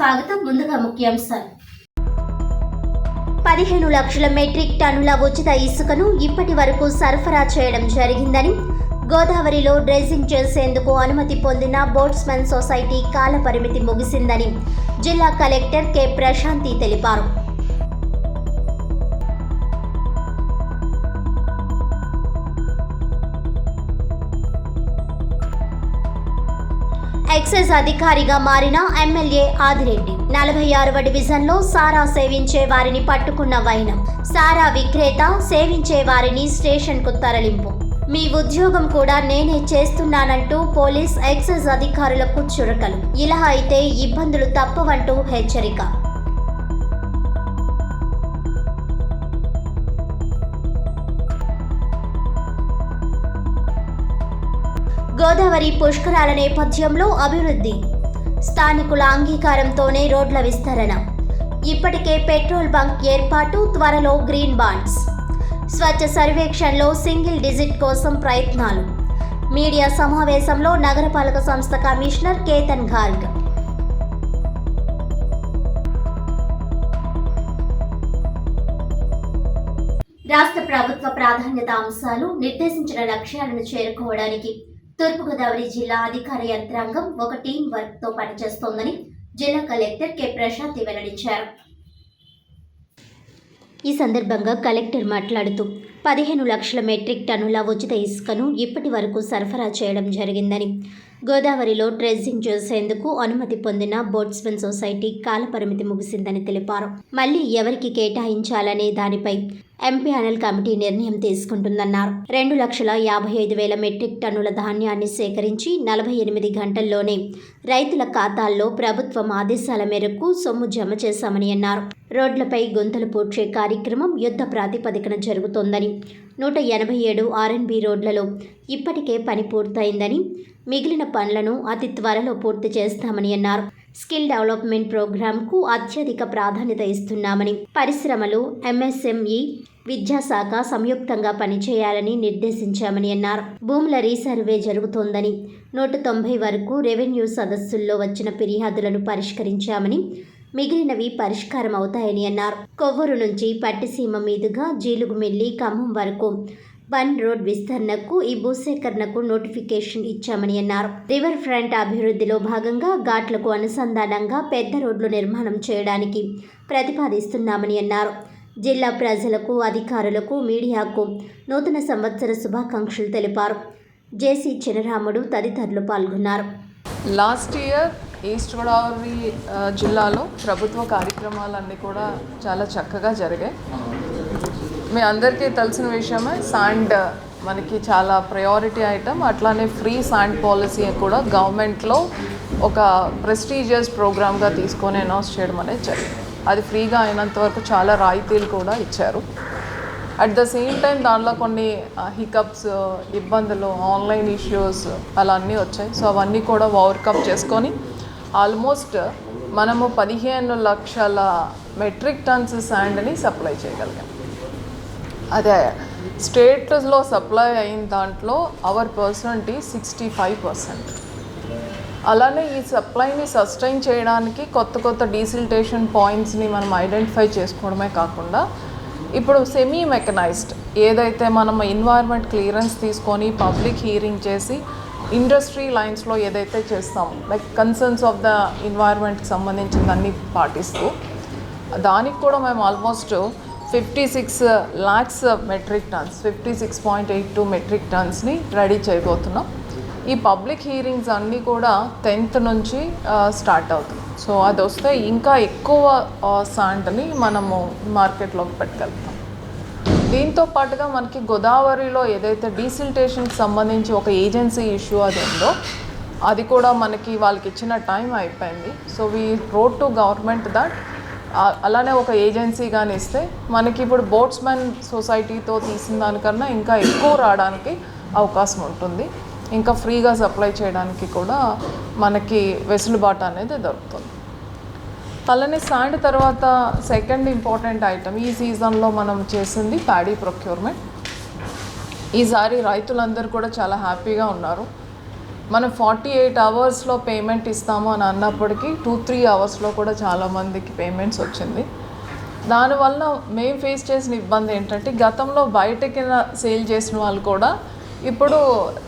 స్వాగతం. ముందుగా ముఖ్యాంశాలు. 15 లక్షల మెట్రిక్ టన్నుల ఉచిత ఇసుకను ఇప్పటి వరకు సరఫరా చేయడం జరిగిందని, గోదావరిలో డ్రెజింగ్ చేసేందుకు అనుమతి పొందిన బోట్స్మెన్ సొసైటీ కాల పరిమితి ముగిసిందని జిల్లా కలెక్టర్ కె ప్రశాంతి తెలిపారు. ఎక్సైజ్ అధికారిగా మారిన ఎమ్మెల్యే ఆదిరెడ్డి 46వ డివిజన్లో సారా సేవించే వారిని పట్టుకున్న వైనం. సారా విక్రేత సేవించే వారిని స్టేషన్కు తరలింపు. మీ ఉద్యోగం కూడా నేనే చేస్తున్నానంటూ పోలీస్ ఎక్సైజ్ అధికారులకు చురకలు. ఇలా అయితే ఇబ్బందులు తప్పవంటూ హెచ్చరిక. గోదావరి పుష్కరాల నేపథ్యంలో అభివృద్ధి. స్థానికుల అంగీకారంతోనే రోడ్ల విస్తరణ. ఇప్పటికే పెట్రోల్ బంక్ ఏర్పాటు, త్వరలో గ్రీన్ బాండ్స్. స్వచ్ఛ సర్వేక్షణలో సింగిల్ డిజిట్ కోసం ప్రయత్నాలు. మీడియా సమావేశంలో నగరపాలక సంస్థ కమిషనర్ కేతన్ గార్గ్. రాష్ట్ర ప్రభుత్వ ప్రాధాన్యత అంశాలు, నిర్దేశించిన లక్ష్యాలను చేరుకోవడానికి తూర్పుగోదావరి జిల్లా అధికార యంత్రాంగం ఒక టీం వర్క్ తో పనిచేస్తోందని జిల్లా కలెక్టర్ కె ప్రశాంతి వెల్లడించారు. ఈ సందర్భంగా కలెక్టర్ మాట్లాడుతూ 15 లక్షల మెట్రిక్ టన్నుల ఉచిత ఇసుకను ఇప్పటి వరకు సరఫరా చేయడం జరిగిందని, గోదావరిలో డ్రెజింగ్ చేసేందుకు అనుమతి పొందిన బోట్స్మెన్ సొసైటీ కాల పరిమితి ముగిసిందని తెలిపారు. మళ్లీ ఎవరికి కేటాయించాలనే దానిపై ఎంపీఎన్ఎల్ కమిటీ నిర్ణయం తీసుకుంటుందన్నారు. 2,55,000 మెట్రిక్ టన్నుల ధాన్యాన్ని సేకరించి 48 గంటల్లోనే రైతుల ఖాతాల్లో ప్రభుత్వం ఆదేశాల మేరకు సొమ్ము జమ చేశామని అన్నారు. రోడ్లపై గుంతలు పూడ్చే కార్యక్రమం యుద్ధ ప్రాతిపదికన జరుగుతోందని, 187 ఆర్ఎన్బి రోడ్లలో ఇప్పటికే పని పూర్తయిందని, మిగిలిన పనులను అతి త్వరలో పూర్తి చేస్తామని అన్నారు. స్కిల్ డెవలప్మెంట్ ప్రోగ్రాంకు అత్యధిక ప్రాధాన్యత ఇస్తున్నామని, పరిశ్రమలు, ఎంఎస్ఎంఈ, విద్యాశాఖ సంయుక్తంగా పనిచేయాలని నిర్దేశించామని అన్నారు. భూముల రీసర్వే జరుగుతోందని, 190 వరకు రెవెన్యూ సదస్సుల్లో వచ్చిన ఫిర్యాదులను పరిష్కరించామని, మిగిలినవి పరిష్కారం అవుతాయని అన్నారు. కొవ్వూరు నుంచి పట్టిసీమ మీదుగా జీలుగుమిల్లి, ఖమ్మం వరకు బన్ రోడ్ విస్తరణకు, ఈ భూసేకరణకు నోటిఫికేషన్ ఇచ్చామని అన్నారు. రివర్ ఫ్రంట్ అభివృద్ధిలో భాగంగా ఘాట్లకు అనుసంధానంగా పెద్ద రోడ్లు నిర్మాణం చేయడానికి ప్రతిపాదిస్తున్నామని అన్నారు. జిల్లా ప్రజలకు, అధికారులకు, మీడియాకు నూతన సంవత్సర శుభాకాంక్షలు తెలిపారు. జేసీ చినరాముడు తదితరులు పాల్గొన్నారు. లాస్ట్ ఇయర్ ఈస్ట్ గోదావరి జిల్లాలో ప్రభుత్వ కార్యక్రమాలన్నీ కూడా చాలా చక్కగా జరిగాయి. మీ అందరికీ తెలిసిన విషయమే, శాండ్ మనకి చాలా ప్రయారిటీ ఐటమ్. అట్లానే ఫ్రీ శాండ్ పాలసీ కూడా గవర్నమెంట్లో ఒక ప్రెస్టీజియస్ ప్రోగ్రామ్గా తీసుకొని అనౌన్స్ చేయడం అనేది జరిగింది. అది ఫ్రీగా అయినంత వరకు చాలా రాయితీలు కూడా ఇచ్చారు. అట్ ద సేమ్ టైం దానిలో కొన్ని హికప్స్, ఇబ్బందులు, ఆన్లైన్ ఇష్యూస్ అలా అన్నీ వచ్చాయి. సో అవన్నీ కూడా ఓవర్కమ్ చేసుకొని ఆల్మోస్ట్ మనము 15 లక్షల మెట్రిక్ టన్స్ శాండ్ని సప్లై చేయగలిగాం. అదే స్టేట్లో సప్లై అయిన దాంట్లో అవర్ పర్సెంట్ 65%. అలానే ఈ సప్లైని సస్టైన్ చేయడానికి కొత్త డీసిల్టేషన్ పాయింట్స్ని మనం ఐడెంటిఫై చేసుకోవడమే కాకుండా, ఇప్పుడు సెమీ మెకనైజ్డ్ ఏదైతే మనం ఎన్వైర్న్మెంట్ క్లియరెన్స్ తీసుకొని పబ్లిక్ హీరింగ్ చేసి ఇండస్ట్రీ లైన్స్లో ఏదైతే చేస్తామో, లైక్ కన్సర్న్స్ ఆఫ్ ద ఎన్వైర్న్మెంట్కి సంబంధించిందన్నీ పాటిస్తూ, దానికి కూడా మేము almost 56 lakhs metric tons, 56.82 metric టన్స్ని రెడీ చేయబోతున్నాం. ఈ పబ్లిక్ హీరింగ్స్ అన్నీ కూడా 10th నుంచి స్టార్ట్ అవుతుంది. సో అది వస్తే ఇంకా ఎక్కువ శాండ్ని మనము మార్కెట్లోకి పెట్టగలుగుతాం. దీంతో పాటుగా మనకి గోదావరిలో ఏదైతే డీసిల్టేషన్కి సంబంధించి ఒక ఏజెన్సీ ఇష్యూ అది ఉందో, అది కూడా మనకి వాళ్ళకి ఇచ్చిన టైం అయిపోయింది. So we road to government that అలానే ఒక ఏజెన్సీ కానీ ఇస్తే మనకి ఇప్పుడు బోట్స్మెన్ సొసైటీతో తీసిన దానికన్నా ఇంకా ఎక్కువ రావడానికి అవకాశం ఉంటుంది. ఇంకా ఫ్రీగా సప్లై చేయడానికి కూడా మనకి వెసులుబాటు అనేది దొరుకుతుంది. అలానే శాండ్ తర్వాత సెకండ్ ఇంపార్టెంట్ ఐటమ్ ఈ సీజన్లో మనం చేసింది ప్యాడీ ప్రొక్యూర్మెంట్. ఈసారి రైతులందరూ కూడా చాలా హ్యాపీగా ఉన్నారు. మనం 48 అవర్స్లో పేమెంట్ ఇస్తాము అని అన్నప్పటికీ 2-3 అవర్స్లో కూడా చాలామందికి పేమెంట్స్ వచ్చింది. దానివల్ల మేము ఫేస్ చేసిన ఇబ్బంది ఏంటంటే గతంలో బయటకి సేల్ చేసిన వాళ్ళు కూడా ఇప్పుడు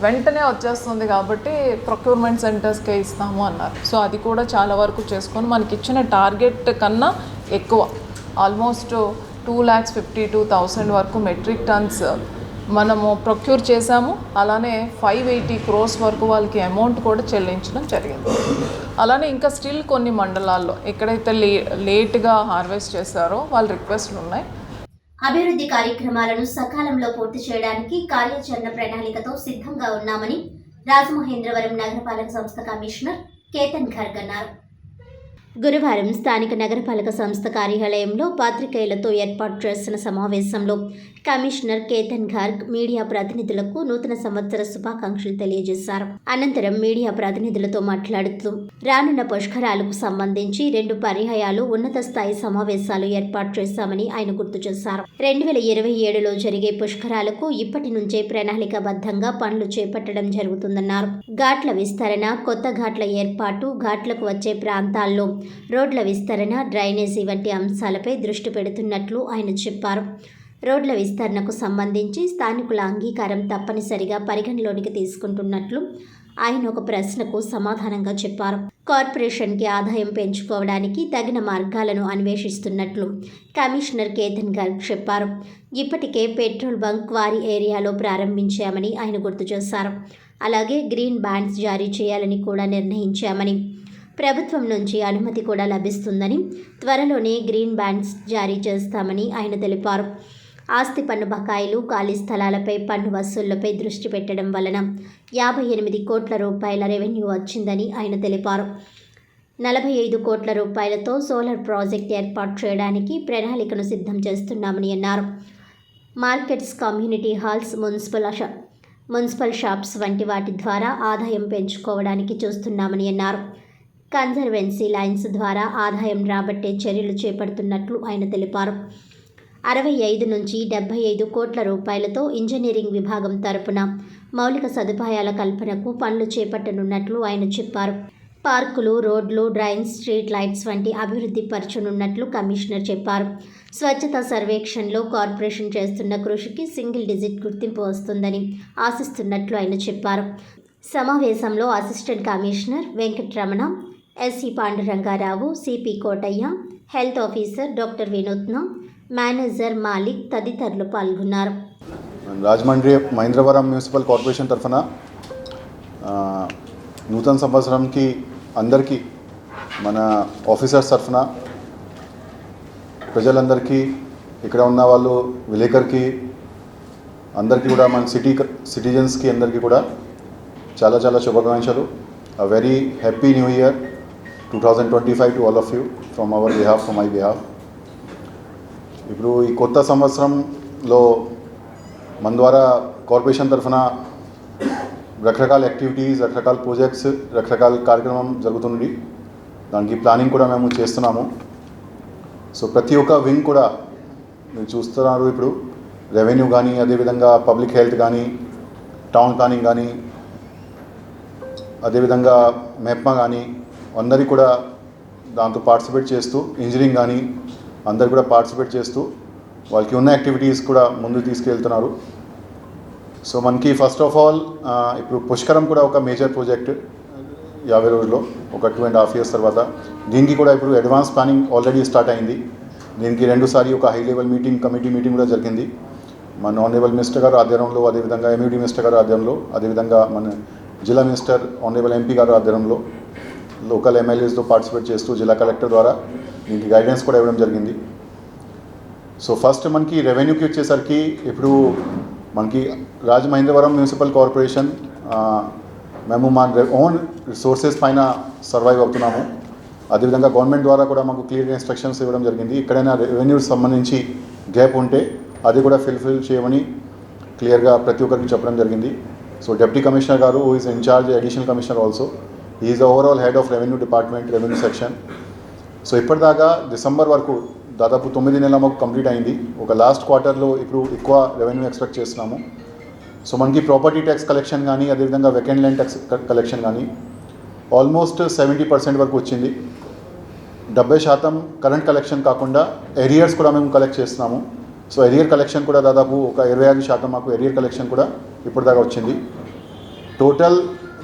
వెంటనే వచ్చేస్తుంది కాబట్టి ప్రొక్యూర్మెంట్ సెంటర్స్కే ఇస్తాము అన్నారు. సో అది కూడా చాలా వరకు చేసుకొని మనకి ఇచ్చిన టార్గెట్ కన్నా ఎక్కువ ఆల్మోస్ట్ 2,52,000 వరకు మెట్రిక్ టన్స్ మనము ప్రొక్యూర్ చేశాము. అలానే 580 crores వరకు వాళ్ళకి అమౌంట్ కూడా చెల్లించడం జరిగింది. అలానే ఇంకా స్టిల్ కొన్ని మండలాల్లో ఎక్కడైతే లేట్గా హార్వెస్ట్ చేస్తారో వాళ్ళ రిక్వెస్ట్లు ఉన్నాయి. అభివృద్ధి కార్యక్రమాలను సకాలంలో పూర్తి చేయడానికి కార్యాచరణ ప్రణాళికతో సిద్ధంగా ఉన్నామని రాజమహేంద్రవరం నగరపాలక సంస్థ కమిషనర్ కేతన్ ఖర్గ్ అన్నారు. గురువారం స్థానిక నగరపాలక సంస్థ కార్యాలయంలో పాత్రికేయులతో ఏర్పాటు చేసిన సమావేశంలో కమిషనర్ కేతన్ ఖర్గ్ మీడియా ప్రతినిధులకు నూతన సంవత్సర శుభాకాంక్షలు తెలియజేశారు. అనంతరం మీడియా ప్రతినిధులతో మాట్లాడుతూ రానున్న పుష్కరాలకు సంబంధించి 2 పర్యాయాలు ఉన్నత స్థాయి సమావేశాలు ఏర్పాటు చేశామని ఆయన గుర్తు చేశారు. 2027లో జరిగే పుష్కరాలకు ఇప్పటి నుంచే ప్రణాళికాబద్ధంగా పనులు చేపట్టడం జరుగుతుందన్నారు. ఘాట్ల విస్తరణ, కొత్త ఘాట్ల ఏర్పాటు, ఘాట్లకు వచ్చే ప్రాంతాల్లో రోడ్ల విస్తరణ, డ్రైనేజీ వంటి అంశాలపై దృష్టి పెడుతున్నట్లు ఆయన చెప్పారు. రోడ్ల విస్తరణకు సంబంధించి స్థానికుల అంగీకారం తప్పనిసరిగా పరిగణలోనికి తీసుకుంటున్నట్లు ఆయన ఒక ప్రశ్నకు సమాధానంగా చెప్పారు. కార్పొరేషన్కి ఆదాయం పెంచుకోవడానికి తగిన మార్గాలను అన్వేషిస్తున్నట్లు కమిషనర్ కేతన్ ఖర్గ్ చెప్పారు. ఇప్పటికే పెట్రోల్ బంక్ క్వారీ ఏరియాలో ప్రారంభించామని ఆయన గుర్తు చేశారు. అలాగే గ్రీన్ బ్యాండ్స్ జారీ చేయాలని కూడా నిర్ణయించామని, ప్రభుత్వం నుంచి అనుమతి కూడా లభిస్తుందని, త్వరలోనే గ్రీన్ బ్యాండ్స్ జారీ చేస్తామని ఆయన తెలిపారు. ఆస్తి పన్ను బకాయిలు, ఖాళీ స్థలాలపై పన్ను వసూళ్లపై దృష్టి పెట్టడం వలన 58 కోట్ల రూపాయల రెవెన్యూ వచ్చిందని ఆయన తెలిపారు. 45 కోట్ల రూపాయలతో సోలార్ ప్రాజెక్ట్ ఏర్పాటు చేయడానికి ప్రణాళికను సిద్ధం చేస్తున్నామని అన్నారు. Markets, community halls, municipal shops వంటి వాటి ద్వారా ఆదాయం పెంచుకోవడానికి చూస్తున్నామని అన్నారు. కన్జర్వెన్సీ లైన్స్ ద్వారా ఆదాయం రాబట్టే చర్యలు చేపడుతున్నట్లు ఆయన తెలిపారు. 65 నుంచి 75 కోట్ల రూపాయలతో ఇంజనీరింగ్ విభాగం తరపున మౌలిక సదుపాయాల కల్పనకు పనులు చేపట్టనున్నట్లు ఆయన చెప్పారు. పార్కులు, రోడ్లు, డ్రైన్స్, స్ట్రీట్ లైట్స్ వంటి అభివృద్ధి పరచనున్నట్లు కమిషనర్ చెప్పారు. స్వచ్ఛతా సర్వేక్షణలో కార్పొరేషన్ చేస్తున్న కృషికి సింగిల్ డిజిట్ గుర్తింపు వస్తుందని ఆశిస్తున్నట్లు ఆయన చెప్పారు. సమావేశంలో assistant commissioner Venkataramana, SC Pandurangarao, CP Kotaiah, health officer doctor Vinuthna, manager Malik తదితరులు పాల్గొన్నారు. రాజమండ్రి మహేంద్రవరం మున్సిపల్ కార్పొరేషన్ తరఫున నూతన సంవత్సరంకి అందరికీ మన ఆఫీసర్స్ తరఫున ప్రజలందరికీ, ఇక్కడ ఉన్న వాళ్ళు విలేకరికి అందరికీ కూడా, మన సిటిజన్స్కి అందరికీ కూడా చాలా చాలా శుభాకాంక్షలు. A very happy new year 2025 to all of you from our behalf, from my behalf. ఇప్పుడు ఈ కొత్త సంవత్సరంలో మన ద్వారా కార్పొరేషన్ తరఫున రకరకాల యాక్టివిటీస్, రకరకాల ప్రాజెక్ట్స్, రకరకాల కార్యక్రమం జరుగుతుంది. దానికి ప్లానింగ్ కూడా మేము చేస్తున్నాము. సో ప్రతి ఒక్క వింగ్ కూడా మీరు చూస్తున్నారు. ఇప్పుడు రెవెన్యూ కానీ, అదేవిధంగా పబ్లిక్ హెల్త్ కానీ, టౌన్ ప్లానింగ్ కానీ, అదేవిధంగా మెప్మా కానీ అందరి కూడా దాంతో పార్టిసిపేట్ చేస్తూ, ఇంజనీరింగ్ కానీ అందరు కూడా పార్టిసిపేట్ చేస్తూ వాళ్ళకి ఉన్న యాక్టివిటీస్ కూడా ముందుకు తీసుకెళ్తున్నారు. సో మనకి ఫస్ట్ ఆఫ్ ఆల్ ఇప్పుడు పుష్కరం కూడా ఒక మేజర్ ప్రాజెక్ట్ 50 రోజుల్లో, ఒక 2.5 years తర్వాత. దీనికి కూడా ఇప్పుడు అడ్వాన్స్ ప్లానింగ్ ఆల్రెడీ స్టార్ట్ అయింది. దీనికి 2 సారి ఒక హై లెవెల్ కమిటీ మీటింగ్ కూడా జరిగింది. మన ఆనరబుల్ మినిస్టర్ గారు ఆధ్వర్యంలో, అదేవిధంగా ఎంయూడీ మినిస్టర్ గారు ఆధ్వర్యంలో, అదేవిధంగా మన జిల్లా మినిస్టర్ ఆనరబుల్ ఎంపీ గారు ఆధ్వర్యంలో, లోకల్ ఎమ్మెల్యేస్తో పార్టిసిపేట్ చేస్తూ జిల్లా కలెక్టర్ ద్వారా దీనికి గైడెన్స్ కూడా ఇవ్వడం జరిగింది. సో ఫస్ట్ మనకి రెవెన్యూకి వచ్చేసరికి ఇప్పుడు మనకి రాజమహేంద్రవరం మున్సిపల్ కార్పొరేషన్ మేము మా ఓన్ రిసోర్సెస్ పైన సర్వైవ్ అవుతున్నాము. అదేవిధంగా గవర్నమెంట్ ద్వారా కూడా మాకు క్లియర్గా ఇన్స్ట్రక్షన్స్ ఇవ్వడం జరిగింది. ఎక్కడైనా రెవెన్యూకి సంబంధించి గ్యాప్ ఉంటే అది కూడా ఫిల్ చేయమని క్లియర్గా ప్రతి ఒక్కరికి చెప్పడం జరిగింది. సో డిప్యూటీ కమిషనర్ గారు, who is incharge additional commissioner also, he is the overall head of revenue department, revenue section. So ఇప్పటిదాకా డిసెంబర్ వరకు దాదాపు 9 నెలల మాకు కంప్లీట్ అయింది. ఒక లాస్ట్ క్వార్టర్లో ఇప్పుడు ఎక్కువ రెవెన్యూ ఎక్స్పెక్ట్ చేస్తున్నాము. సో మనకి ప్రాపర్టీ ట్యాక్స్ కలెక్షన్ కానీ అదేవిధంగా వెకెంట్ ల్యాండ్ ట్యాక్స్ కలెక్షన్ కానీ ఆల్మోస్ట్ 70% వరకు వచ్చింది. 70% కరెంట్ కలెక్షన్ కాకుండా ఎరియర్స్ కూడా మేము కలెక్ట్ చేస్తున్నాము. సో ఎరియర్ కలెక్షన్ కూడా దాదాపు ఒక 25% మాకు ఎరియర్ కలెక్షన్ కూడా ఇప్పటిదాకా వచ్చింది. టోటల్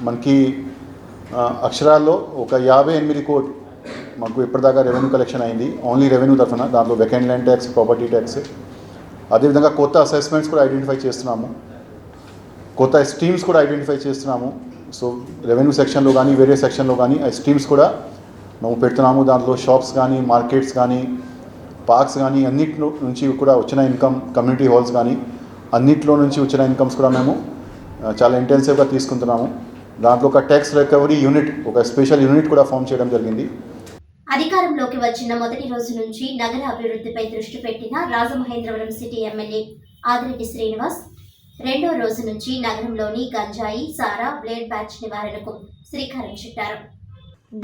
మనకి అక్షరాల్లో ఒక 58 కోట్లు మాకు ఇప్పటిదాకా రెవెన్యూ కలెక్షన్ అయింది, ఓన్లీ రెవెన్యూ తరఫున. దాంట్లో vacant land tax, property tax, అదేవిధంగా కొత్త అసెస్మెంట్స్ కూడా ఐడెంటిఫై చేస్తున్నాము, కొత్త స్ట్రీమ్స్ కూడా ఐడెంటిఫై చేస్తున్నాము. సో రెవెన్యూ సెక్షన్లో కానీ వేరే సెక్షన్లో కానీ ఆ స్ట్రీమ్స్ కూడా మేము పెడుతున్నాము. దాంట్లో షాప్స్ కానీ, మార్కెట్స్ కానీ, పార్క్స్ కానీ అన్నిటి నుంచి కూడా వచ్చిన ఇన్కమ్, కమ్యూనిటీ హాల్స్ కానీ అన్నిట్లో నుంచి వచ్చిన ఇన్కమ్స్ కూడా మేము చాలా ఇంటెన్సివ్గా తీసుకుంటున్నాము. దాంట్లో ఒక ట్యాక్స్ రికవరీ యూనిట్, ఒక స్పెషల్ యూనిట్ కూడా ఫామ్ చేయడం జరిగింది. అధికారంలోకి వచ్చిన మొదటి రోజు నుంచి నగర అభివృద్ధిపై దృష్టి పెట్టిన రాజమహేంద్రవరం సిటీ ఎమ్మెల్యే ఆదిరెడ్డి శ్రీనివాస్ రెండో రోజు నుంచి నగరంలోని గంజాయి, సారా, బ్లేడ్ బ్యాచ్ నివారణకు శ్రీకారం చుట్టారు.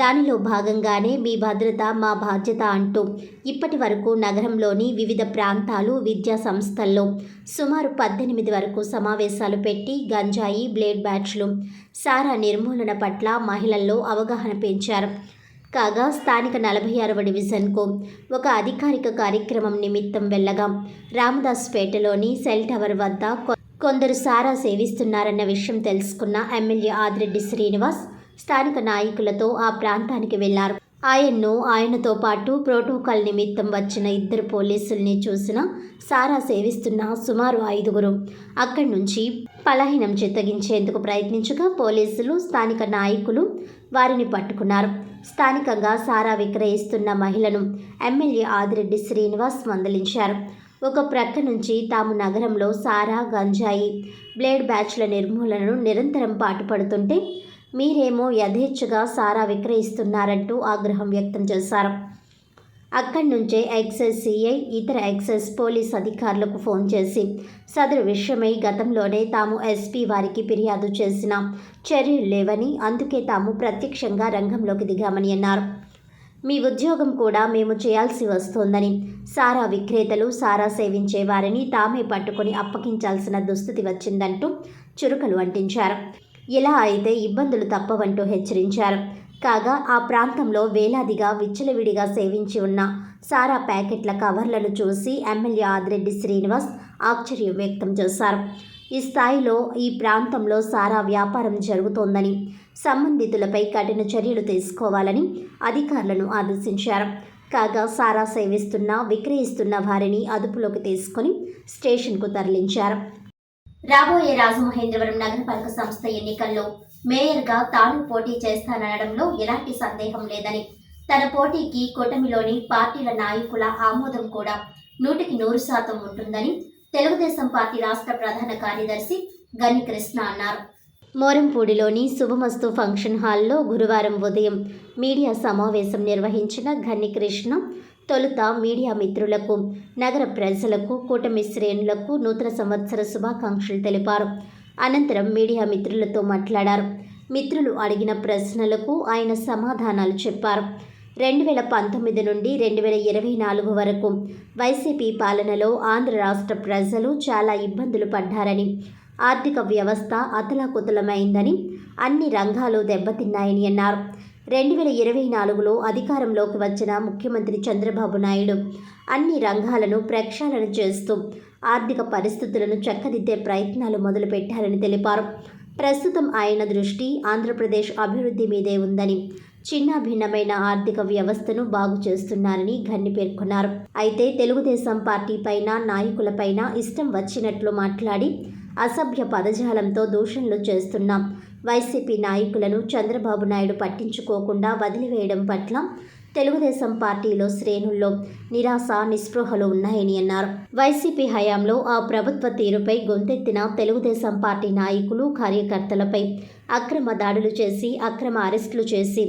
దానిలో భాగంగానే మీ భద్రత మా బాధ్యత అంటూ ఇప్పటి వరకు నగరంలోని వివిధ ప్రాంతాలు, విద్యా సంస్థల్లో సుమారు 18 వరకు సమావేశాలు పెట్టి గంజాయి, బ్లేడ్ బ్యాచ్లు, సారా నిర్మూలన పట్ల మహిళల్లో అవగాహన పెంచారు. కాగా స్థానిక 46వ డివిజన్కు ఒక అధికారిక కార్యక్రమం నిమిత్తం వెళ్ళగా రామదాస్పేటలోని సెల్ టవర్ వద్ద కొందరు సారా సేవిస్తున్నారన్న విషయం తెలుసుకున్న ఎమ్మెల్యే ఆదిరెడ్డి శ్రీనివాస్ స్థానిక నాయకులతో ఆ ప్రాంతానికి వెళ్లారు. ఆయనతో పాటు ప్రోటోకాల్ నిమిత్తం వచ్చిన 2 పోలీసుల్ని చూసిన సారా సేవిస్తున్న సుమారు 5 అక్కడి నుంచి పలాయనం చిత్తగించేందుకు ప్రయత్నించగా పోలీసులు, స్థానిక నాయకులు వారిని పట్టుకున్నారు. స్థానికంగా సారా విక్రయిస్తున్న మహిళను ఎమ్మెల్యే ఆదిరెడ్డి శ్రీనివాస్ మందలించారు. ఒక ప్రక్క నుంచి తాము నగరంలో సారా, గంజాయి, బ్లేడ్ బ్యాచ్ల నిర్మూలనను నిరంతరం పాటుపడుతుంటే మీరేమో యథేచ్ఛగా సారా విక్రయిస్తున్నారంటూ ఆగ్రహం వ్యక్తం చేశారు. అక్కడి నుంచే ఎక్సైజ్ సిఐ, ఇతర ఎక్సైజ్ పోలీస్ అధికారులకు ఫోన్ చేసి సదరు విషయమై గతంలోనే తాము ఎస్పీ వారికి ఫిర్యాదు చేసిన చర్యలు లేవని, అందుకే తాము ప్రత్యక్షంగా రంగంలోకి దిగామని అన్నారు. మీ ఉద్యోగం కూడా మేము చేయాల్సి వస్తోందని, సారా విక్రేతలు, సారా సేవించే వారిని తామే పట్టుకొని అప్పగించాల్సిన దుస్థితి వచ్చిందంటూ చురుకలు అంటించారు. ఇలా అయితే ఇబ్బందులు తప్పవంటూ హెచ్చరించారు. కాగా ఆ ప్రాంతంలో వేలాదిగా విచ్చలవిడిగా సేవించి ఉన్న సారా ప్యాకెట్ల కవర్లను చూసి ఎమ్మెల్యే ఆదిరెడ్డి శ్రీనివాస్ ఆశ్చర్యం వ్యక్తం చేశారు. ఈ స్థాయిలో ఈ ప్రాంతంలో సారా వ్యాపారం జరుగుతోందని, సంబంధితులపై కఠిన చర్యలు తీసుకోవాలని అధికారులను ఆదేశించారు. కాగా సారా సేవిస్తున్న, విక్రయిస్తున్న వారిని అదుపులోకి తీసుకుని స్టేషన్కు తరలించారు. రాబోయే రాజమహేంద్రవరం నగరపాలక సంస్థ ఎన్నికల్లో మేయర్గా తాను పోటీ చేస్తాననడంలో ఎలాంటి సందేహం లేదని, తన పోటీకి కూటమిలోని పార్టీల నాయకుల ఆమోదం కూడా 100% ఉంటుందని తెలుగుదేశం పార్టీ రాష్ట్ర ప్రధాన కార్యదర్శి గన్ని కృష్ణ అన్నారు. మోరంపూడిలోని శుభమస్తు ఫంక్షన్ హాల్లో గురువారం ఉదయం మీడియా సమావేశం నిర్వహించిన గన్ని కృష్ణ తొలుత మీడియా మిత్రులకు, నగర ప్రజలకు, కూటమి శ్రేణులకు నూతన సంవత్సర శుభాకాంక్షలు తెలిపారు. అనంతరం మీడియా మిత్రులతో మాట్లాడారు. మిత్రులు అడిగిన ప్రశ్నలకు ఆయన సమాధానాలు చెప్పారు. 2019 నుండి 2024 వరకు వైసీపీ పాలనలో ఆంధ్ర రాష్ట్ర ప్రజలు చాలా ఇబ్బందులు పడ్డారని, ఆర్థిక వ్యవస్థ అతలాకుతలమైందని, అన్ని రంగాలు దెబ్బతిన్నాయని అన్నారు. 2024లో అధికారంలోకి వచ్చిన ముఖ్యమంత్రి చంద్రబాబు నాయుడు అన్ని రంగాలను ప్రక్షాళన చేస్తూ ఆర్థిక పరిస్థితులను చక్కదిద్దే ప్రయత్నాలు మొదలుపెట్టారని తెలిపారు. ప్రస్తుతం ఆయన దృష్టి ఆంధ్రప్రదేశ్ అభివృద్ధి మీదే ఉందని, చిన్న భిన్నమైన ఆర్థిక వ్యవస్థను బాగు చేస్తున్నారని గన్ని పేర్కొన్నారు. అయితే తెలుగుదేశం పార్టీ పైన, నాయకులపైన ఇష్టం వచ్చినట్లు మాట్లాడి అసభ్య పదజాలంతో దూషణలు చేస్తున్న వైసీపీ నాయకులను చంద్రబాబు నాయుడు పట్టించుకోకుండా వదిలివేయడం పట్ల తెలుగుదేశం పార్టీలో శ్రేణుల్లో నిరాశ, నిస్పృహలు ఉన్నాయని అన్నారు. వైసీపీ హయాంలో ఆ ప్రభుత్వ తీరుపై గొంతెత్తిన తెలుగుదేశం పార్టీ నాయకులు, కార్యకర్తలపై అక్రమ దాడులు చేసి, అక్రమ అరెస్టులు చేసి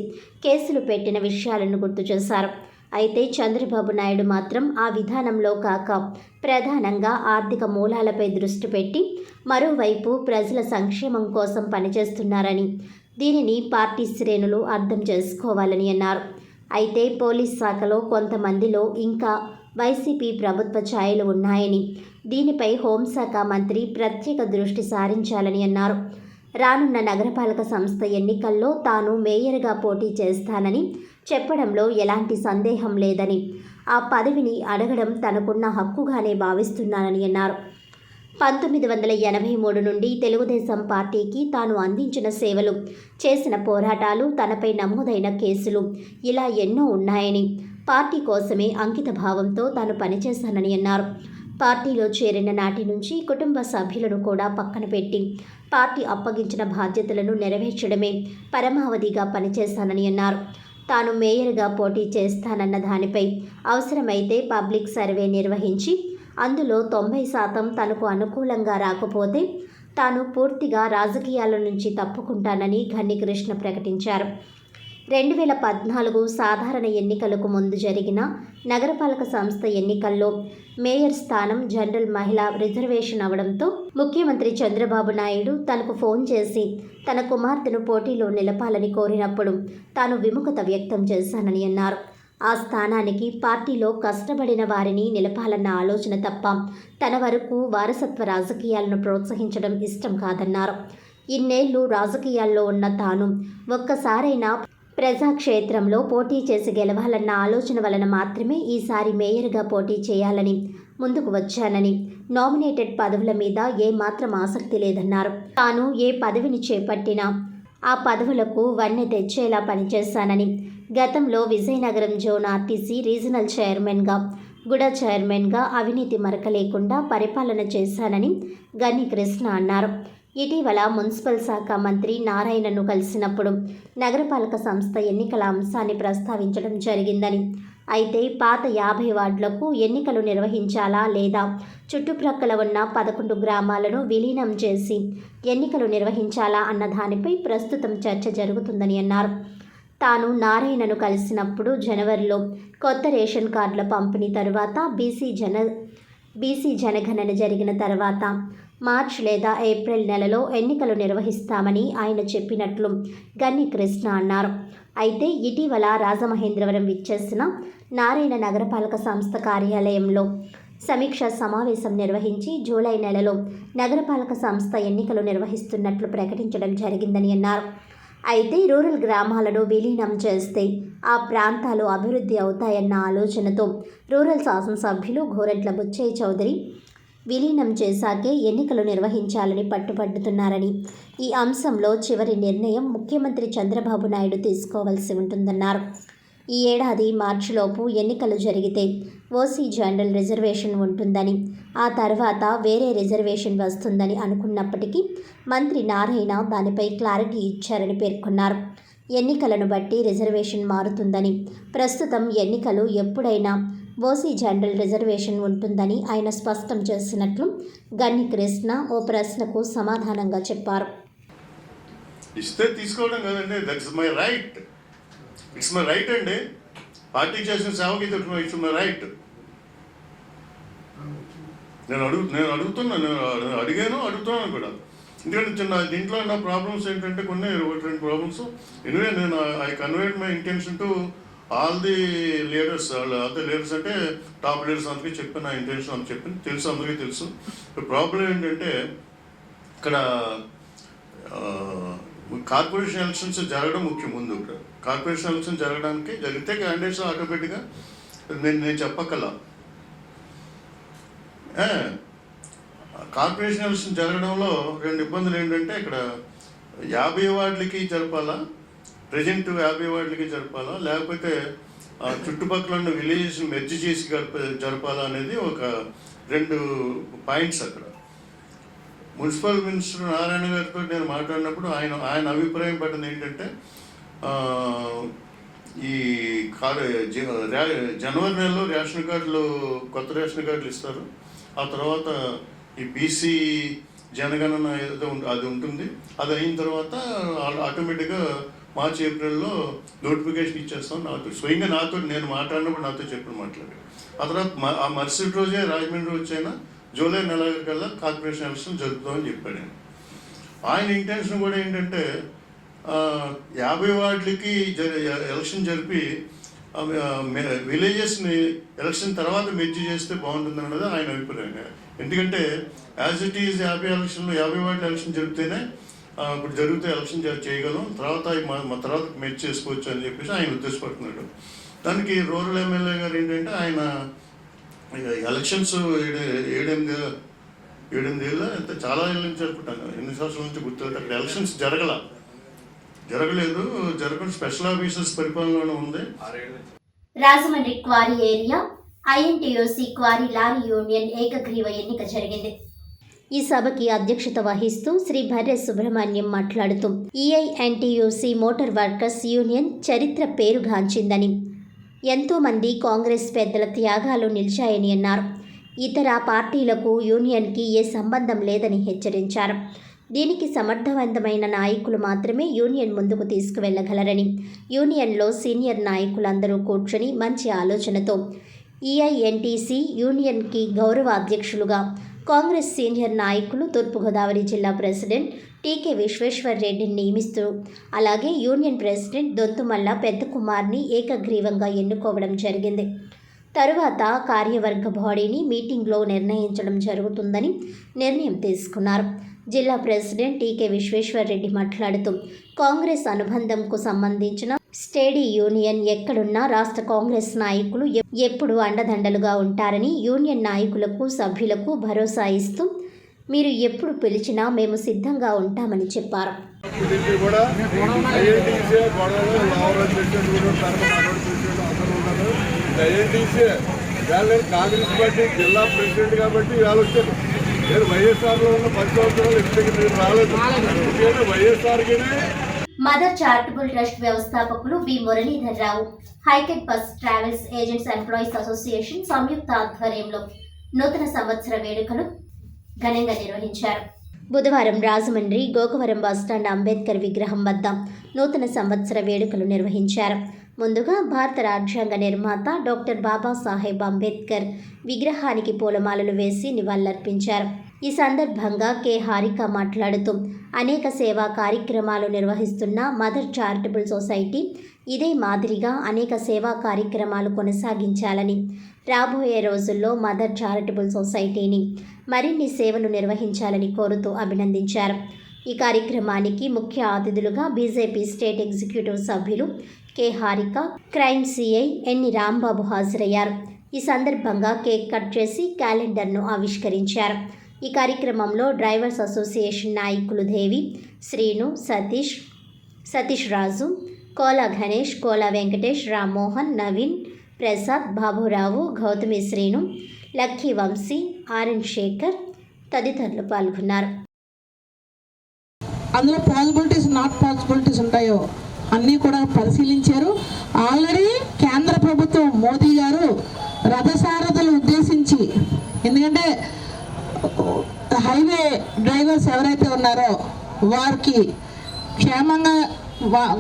కేసులు పెట్టిన విషయాలను గుర్తు చేశారు. అయితే చంద్రబాబు నాయుడు మాత్రం ఆ విధానంలో కాక ప్రధానంగా ఆర్థిక మూలాలపై దృష్టి పెట్టి మరోవైపు ప్రజల సంక్షేమం కోసం పనిచేస్తున్నారని, దీనిని పార్టీ శ్రేణులు అర్థం చేసుకోవాలని అన్నారు. అయితే పోలీస్ శాఖలో కొంతమందిలో ఇంకా వైసీపీ ప్రభుత్వ ఛాయలు ఉన్నాయని, దీనిపై హోంశాఖ మంత్రి ప్రత్యేక దృష్టి సారించాలని అన్నారు. రానున్న నగరపాలక సంస్థ ఎన్నికల్లో తాను మేయర్గా పోటీ చేస్తానని చెప్పడంలో ఎలాంటి సందేహం లేదని, ఆ పదవిని అడగడం తనకున్న హక్కుగానే భావిస్తున్నానని అన్నారు. 1983 నుండి తెలుగుదేశం పార్టీకి తాను అందించిన సేవలు, చేసిన పోరాటాలు, తనపై నమోదైన కేసులు ఇలా ఎన్నో ఉన్నాయని, పార్టీ కోసమే అంకిత భావంతో తాను పనిచేశానని అన్నారు. పార్టీలో చేరిన నాటి నుంచి కుటుంబ సభ్యులను కూడా పక్కన పెట్టి పార్టీ అప్పగించిన బాధ్యతలను నెరవేర్చడమే పరమావధిగా పనిచేశానని అన్నారు. తాను మేయర్గా పోటీ చేస్తానన్న దానిపై అవసరమైతే పబ్లిక్ సర్వే నిర్వహించి అందులో 90% తనకు అనుకూలంగా రాకపోతే తాను పూర్తిగా రాజకీయాల నుంచి తప్పుకుంటానని గన్ని కృష్ణ ప్రకటించారు. 2014 సాధారణ ఎన్నికలకు ముందు జరిగిన నగరపాలక సంస్థ ఎన్నికల్లో మేయర్ స్థానం జనరల్ మహిళా రిజర్వేషన్ అవడంతో ముఖ్యమంత్రి చంద్రబాబు నాయుడు తనకు ఫోన్ చేసి తన కుమార్తెను పోటీలో నిలపాలని కోరినప్పుడు తాను విముఖత వ్యక్తం చేశానని అన్నారు. ఆ స్థానానికి పార్టీలో కష్టపడిన వారిని నిలపాలన్న ఆలోచన తప్ప తన వరకు వారసత్వ రాజకీయాలను ప్రోత్సహించడం ఇష్టం కాదన్నారు. ఇన్నేళ్లు రాజకీయాల్లో ఉన్న తాను ఒక్కసారైనా ప్రజాక్షేత్రంలో పోటీ చేసి గెలవాలన్న ఆలోచన వలన మాత్రమే ఈసారి మేయర్గా పోటీ చేయాలని ముందుకు వచ్చానని, నామినేటెడ్ పదవుల మీద ఏమాత్రం ఆసక్తి లేదన్నారు. తాను ఏ పదవిని చేపట్టినా ఆ పదవులకు వన్నె తెచ్చేలా పనిచేశానని, గతంలో విజయనగరం జోన్ ఆర్టీసీ రీజనల్ చైర్మన్గా, గుడ చైర్మన్గా అవినీతి మరక లేకుండా పరిపాలన చేశానని గన్ని కృష్ణ అన్నారు. ఇటీవల మున్సిపల్ శాఖ మంత్రి నారాయణను కలిసినప్పుడు నగరపాలక సంస్థ ఎన్నికల అంశాన్ని ప్రస్తావించడం జరిగిందని, అయితే పాత 50 వార్డులకు ఎన్నికలు నిర్వహించాలా లేదా చుట్టుప్రక్కల ఉన్న 11 గ్రామాలను విలీనం చేసి ఎన్నికలు నిర్వహించాలా అన్న దానిపై ప్రస్తుతం చర్చ జరుగుతుందని అన్నారు. తాను నారాయణను కలిసినప్పుడు జనవరిలో కొత్త రేషన్ కార్డుల పంపిణీ తరువాత బీసీ జనగణన జరిగిన తర్వాత మార్చ్ లేదా ఏప్రిల్ నెలలో ఎన్నికలు నిర్వహిస్తామని ఆయన చెప్పినట్లు గన్ని కృష్ణ అన్నారు. అయితే ఇటీవల రాజమహేంద్రవరం విచ్చేసిన నారాయణ నగరపాలక సంస్థ కార్యాలయంలో సమీక్ష సమావేశం నిర్వహించి జూలై నెలలో నగరపాలక సంస్థ ఎన్నికలు నిర్వహిస్తున్నట్లు ప్రకటించడం జరిగిందని అన్నారు. అయితే రూరల్ గ్రామాలను విలీనం చేస్తే ఆ ప్రాంతాలు అభివృద్ధి అవుతాయన్న ఆలోచనతో రూరల్ శాసనసభ్యులు గోరంట్ల బుచ్చయ్య చౌదరి విలీనం చేశాకే ఎన్నికలు నిర్వహించాలని పట్టుపడుతున్నారని, ఈ అంశంలో చివరి నిర్ణయం ముఖ్యమంత్రి చంద్రబాబు నాయుడు తీసుకోవాల్సి ఉంటుందన్నారు. ఈ ఏడాది మార్చిలోపు ఎన్నికలు జరిగితే ఓసీ జనరల్ రిజర్వేషన్ ఉంటుందని, ఆ తర్వాత వేరే రిజర్వేషన్ వస్తుందని అనుకున్నప్పటికీ మంత్రి నారాయణ దానిపై క్లారిటీ ఇచ్చారని పేర్కొన్నారు. ఎన్నికలను బట్టి రిజర్వేషన్ మారుతుందని, ప్రస్తుతం ఎన్నికలు ఎప్పుడైనా ఓసీ జనరల్ రిజర్వేషన్ ఉంటుందని ఆయన స్పష్టం చేసినట్లు గన్ని కృష్ణ ఓ ప్రశ్నకు సమాధానంగా చెప్పారు. ఇస్తే తీసుకోవడం కదండి, that's my right. It's my right అండి. పార్టీ చేసిన సేవకి ఇట్స్ మై రైట్. నేను అడుగుతున్నాను కూడా. ఎందుకంటే దీంట్లో నా ప్రాబ్లమ్స్ ఏంటంటే కొన్ని 2 ప్రాబ్లమ్స్. ఎనివే నేను I conveyed my intention to all the leaders. Other leaders అంటే టాప్ లీడర్స్ అందరికీ చెప్పాను, నా ఇంటెన్షన్ అని చెప్పింది తెలుసు, అందరికీ తెలుసు. ప్రాబ్లం ఏంటంటే ఇక్కడ కార్పొరేషన్ ఎలక్షన్స్ జరగడం ముఖ్యం. ముందు కార్పొరేషన్ ఎలక్షన్ జరిగితే క్యాండిడేట్స్ ఆటోమేటిక్గా నేను చెప్పక్కల. కార్పొరేషన్ ఎలక్షన్ జరగడంలో 2 ఇబ్బందులు ఏంటంటే ఇక్కడ 50 వార్డులకి జరపాలా, ప్రజెంట్ 50 వార్డులకి జరపాలా, లేకపోతే చుట్టుపక్కల ఉన్న విలేజెస్ మెర్జ్ చేసి జరపాలా అనేది ఒక 2 పాయింట్స్. అక్కడ మున్సిపల్ మినిస్టర్ నారాయణ గారితో నేను మాట్లాడినప్పుడు ఆయన అభిప్రాయం పడింది ఏంటంటే ఈ జనవరి నెలలో రేషన్ కార్డులు, కొత్త రేషన్ కార్డులు ఇస్తారు. ఆ తర్వాత ఈ బీసీ జనగణన ఏదో అది ఉంటుంది. అది అయిన తర్వాత ఆటోమేటిక్గా మార్చి ఏప్రిల్లో నోటిఫికేషన్ ఇచ్చేస్తాం. స్వయంగా నేను మాట్లాడినప్పుడు నాతో మాట్లాడారు. ఆ తర్వాత ఆ మరుసటి రోజే రాజమండ్రి వచ్చైనా జూలై నెల కల్లా కార్పొరేషన్ ఎలక్షన్ జరుపుతామని చెప్పాడు. ఆయన ఇంటెన్షన్ కూడా ఏంటంటే 50 వార్డులకి ఎలక్షన్ జరిపి విలేజెస్ని ఎలక్షన్ తర్వాత మెర్జ్ చేస్తే బాగుంటుంది అన్నది ఆయన అభిప్రాయం. ఎందుకంటే యాజ్ ఇట్ ఈజ్ 50 ఎలక్షన్లు 50 వార్డుల ఎలక్షన్ జరిగితేనే ఇప్పుడు జరిగితే ఎలక్షన్ చేయగలం, తర్వాత మా తర్వాత మెర్జ్ చేసుకోవచ్చు అని చెప్పేసి ఆయన ఉద్దేశపడుతున్నాడు. దానికి రూరల్ ఎమ్మెల్యే గారు ఏంటంటే ఆయన ఎలక్షన్స్ 7-8 ఏళ్ళ ఎంత చాలా ఏళ్ళ నుంచి అనుకుంటాను, ఎన్ని సంవత్సరాల నుంచి గుర్తులేదు, అక్కడ ఎలక్షన్స్ జరగలేదు, జరగకుండా స్పెషల్ ఆఫీసర్స్ పరిపాలనలో ఉంది. Rajahmundry quarry area INTUC quarry lorry union ఏకగ్రీవ ఎన్నిక జరిగింది. ఈ సభకి అధ్యక్షత వహిస్తూ శ్రీ భర్రె సుబ్రహ్మణ్యం మాట్లాడుతూ ఈఐఎన్టీయూసీ మోటార్ వర్కర్స్ యూనియన్ చరిత్ర పేరుగాంచిందని, ఎంతోమంది కాంగ్రెస్ పెద్దల త్యాగాలు నిలిచాయని అన్నారు. ఇతర పార్టీలకు యూనియన్కి ఏ సంబంధం లేదని హెచ్చరించారు. దీనికి సమర్థవంతమైన నాయకులు మాత్రమే యూనియన్ ముందుకు తీసుకువెళ్లగలరని, యూనియన్లో సీనియర్ నాయకులందరూ కూర్చొని మంచి ఆలోచనతో ఈఐఎన్టీసీ యూనియన్కి గౌరవ అధ్యక్షులుగా కాంగ్రెస్ సీనియర్ నాయకులు తూర్పుగోదావరి జిల్లా ప్రెసిడెంట్ టీకే విశ్వేశ్వర్ రెడ్డిని నియమిస్తూ, అలాగే యూనియన్ ప్రెసిడెంట్ దొంతుమల్ల పెద్ద కుమార్ని ఏకగ్రీవంగా ఎన్నుకోవడం జరిగింది. తరువాత కార్యవర్గ బాడీని మీటింగ్లో నిర్ణయించడం జరుగుతుందని నిర్ణయం తీసుకున్నారు. జిల్లా ప్రెసిడెంట్ టీకే విశ్వేశ్వర్ రెడ్డి మాట్లాడుతూ, కాంగ్రెస్ అనుబంధంకు సంబంధించిన స్టేడీ యూనియన్ ఎక్కడున్నా రాష్ట్ర కాంగ్రెస్ నాయకులు ఎప్పుడు అండదండలుగా ఉంటారని యూనియన్ నాయకులకు సభ్యులకు భరోసా ఇస్తూ, మీరు ఎప్పుడు పిలిచినా మేము సిద్ధంగా ఉంటామని చెప్పారు. కాంగ్రెస్ పార్టీ జిల్లా ప్రెసిడెంట్ కాబట్టి ఇవాళ వచ్చాను. నేను వైఎస్ఆర్లో ఉన్న 10 సంవత్సరాలు ఇప్పటికి నేను రాలేదు. వైఎస్ఆర్కి మదర్ చారిటబుల్ ట్రస్ట్ వ్యవస్థాపకులు బి మురళీధర్ రావు, హైకెట్ bus travels agents employees association సంయుక్త ఆధ్వర్యంలో నూతన సంవత్సర వేడుకలు ఘనంగా నిర్వహించారు. బుధవారం రాజమండ్రి గోకవరం బస్టాండ్ అంబేద్కర్ విగ్రహం వద్ద నూతన సంవత్సర వేడుకలు నిర్వహించారు. ముందుగా భారత రాజ్యాంగ నిర్మాత డాక్టర్ బాబాసాహెబ్ అంబేద్కర్ విగ్రహానికి పూలమాలలు వేసి నివాళులర్పించారు. ఈ సందర్భంగా కె హారిక మాట్లాడుతూ, అనేక సేవా కార్యక్రమాలు నిర్వహిస్తున్న మదర్ చారిటబుల్ సొసైటీ ఇదే మాదిరిగా అనేక సేవా కార్యక్రమాలు కొనసాగించాలని, రాబోయే రోజుల్లో మదర్ చారిటబుల్ సొసైటీని మరిన్ని సేవలు నిర్వహించాలని కోరుతూ అభినందించారు. ఈ కార్యక్రమానికి ముఖ్య అతిథులుగా బీజేపీ స్టేట్ ఎగ్జిక్యూటివ్ సభ్యులు కె హారిక, క్రైమ్ సిఐ ఎన్ని రాంబాబు హాజరయ్యారు. ఈ సందర్భంగా కేక్ కట్ చేసి క్యాలెండర్ను ఆవిష్కరించారు. ఈ కార్యక్రమంలో డ్రైవర్స్ అసోసియేషన్ నాయకులు దేవి, శ్రీను, సతీష్ రాజు, కోలా గణేష్, కోలా వెంకటేష్, రామ్మోహన్, నవీన్, ప్రసాద్, బాబురావు, గౌతమి శ్రీను, లక్కీ వంశీ, ఆర్ఎన్ శేఖర్ తదితరులు పాల్గొన్నారు. అందులో పాసిబిలిటీస్ నాట్ పాసిబిలిటీస్ ఉంటాయో అన్నీ కూడా పరిశీలించారు. ఆల్రెడీ కేంద్ర ప్రభుత్వం మోదీ గారు రథసారథులు ఉద్దేశించి, ఎందుకంటే హైవే డ్రైవర్స్ ఎవరైతే ఉన్నారో వారికి క్షేమంగా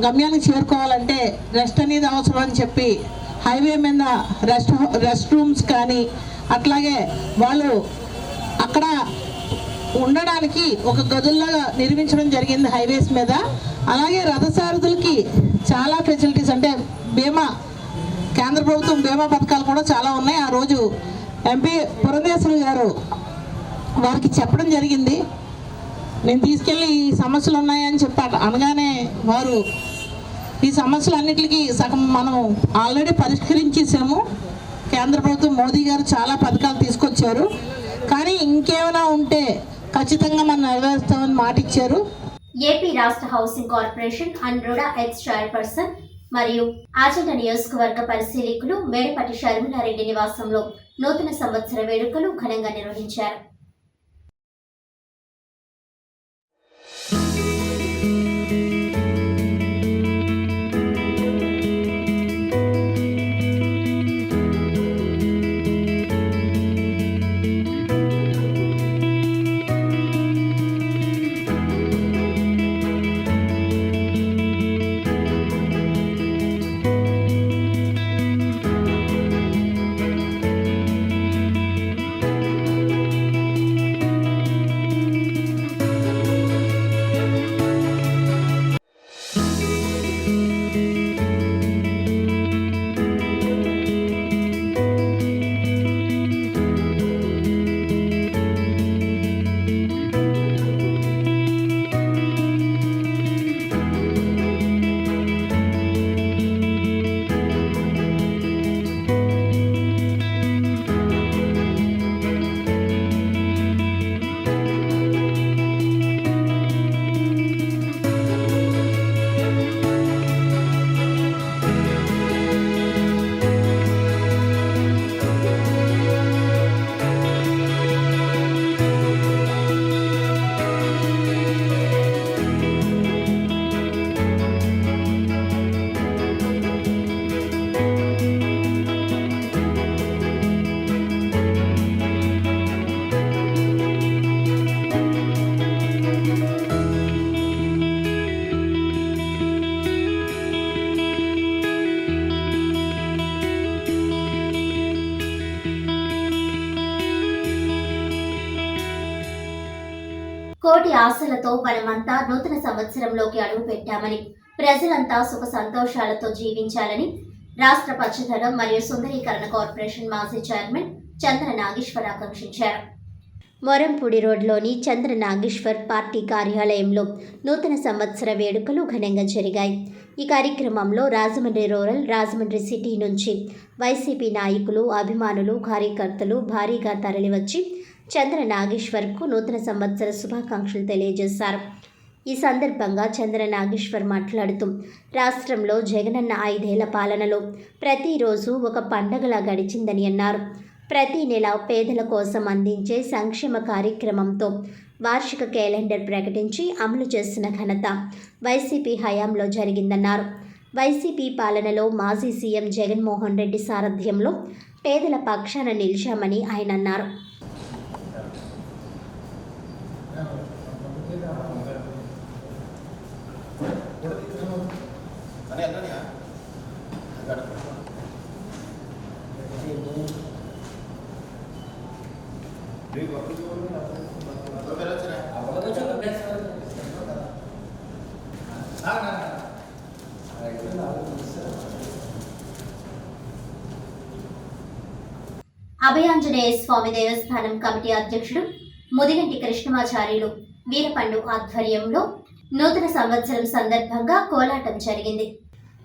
గమ్యానికి చేరుకోవాలంటే రెస్ట్ అనేది అవసరం అని చెప్పి హైవే మీద రెస్ట్ రూమ్స్ కానీ, అట్లాగే వాళ్ళు అక్కడ ఉండడానికి ఒక గదుల్లాగా నిర్మించడం జరిగింది హైవేస్ మీద. అలాగే రథసారథులకి చాలా ఫెసిలిటీస్, అంటే బీమా, కేంద్ర ప్రభుత్వం బీమా పథకాలు కూడా చాలా ఉన్నాయి. ఆ రోజు ఎంపీ పురంధేశ్వరి గారు వారికి చెప్పడం జరిగింది. నేను తీసుకెళ్ళి ఈ సమస్యలు ఉన్నాయని చెప్పి అనగానే వారు ఈ సమస్యలన్నిటికీ సగం మనం ఆల్రెడీ పరిష్కరించేసాము. కేంద్ర ప్రభుత్వం మోదీ గారు చాలా పథకాలు తీసుకొచ్చారు, కానీ ఇంకేమైనా ఉంటే ఖచ్చితంగా మనం నెరవేరుస్తామని మాట ఇచ్చారు. ఏపీ రాష్ట్ర హౌసింగ్ కార్పొరేషన్ అనురుడ ఎక్స్ చైర్పర్సన్ మరియు ఆచంట నియోజకవర్గ పరిశీలకులు మేడపట్టి షర్మిలారెడ్డి నివాసంలో నూతన సంవత్సర వేడుకలు ఘనంగా నిర్వహించారు. కోటి ఆశలతో మనమంతా నూతన సంవత్సరంలోకి అడుగుపెట్టామని, ప్రజలంతా సుఖ సంతోషాలతో జీవించాలని రాష్ట్ర పచ్చదనం మరియు సుందరీకరణ కార్పొరేషన్ మాజీ చైర్మన్ చంద్ర నాగేశ్వర్ ఆకాంక్షించారు. మొరంపూడి రోడ్లోని చంద్ర నాగేశ్వర్ పార్టీ కార్యాలయంలో నూతన సంవత్సర వేడుకలు ఘనంగా జరిగాయి. ఈ కార్యక్రమంలో రాజమండ్రి రూరల్, రాజమండ్రి సిటీ నుంచి వైసీపీ నాయకులు, అభిమానులు, కార్యకర్తలు భారీగా తరలివచ్చి చంద్ర నాగేశ్వర్కు నూతన సంవత్సర శుభాకాంక్షలు తెలియజేశారు. ఈ సందర్భంగా చంద్ర నాగేశ్వర్ మాట్లాడుతూ, రాష్ట్రంలో జగనన్న 5 ఏళ్ల పాలనలో ప్రతిరోజు ఒక పండగలా గడిచిందని అన్నారు. ప్రతి నెల పేదల కోసం అందించే సంక్షేమ కార్యక్రమంతో వార్షిక క్యాలెండర్ ప్రకటించి అమలు చేసిన ఘనత వైసీపీ హయాంలో జరిగిందన్నారు. వైసీపీ పాలనలో మాజీ సీఎం జగన్మోహన్ రెడ్డి సారథ్యంలో పేదల పక్షాన నిలిచామని ఆయన అన్నారు. అభయాంజనేయ స్వామి దేవస్థానం కమిటీ అధ్యక్షుడు ముదిగంటి కృష్ణమాచార్యులు వీరపండు ఆధ్వర్యంలో నూతన సంవత్సరం సందర్భంగా కోలాటం జరిగింది.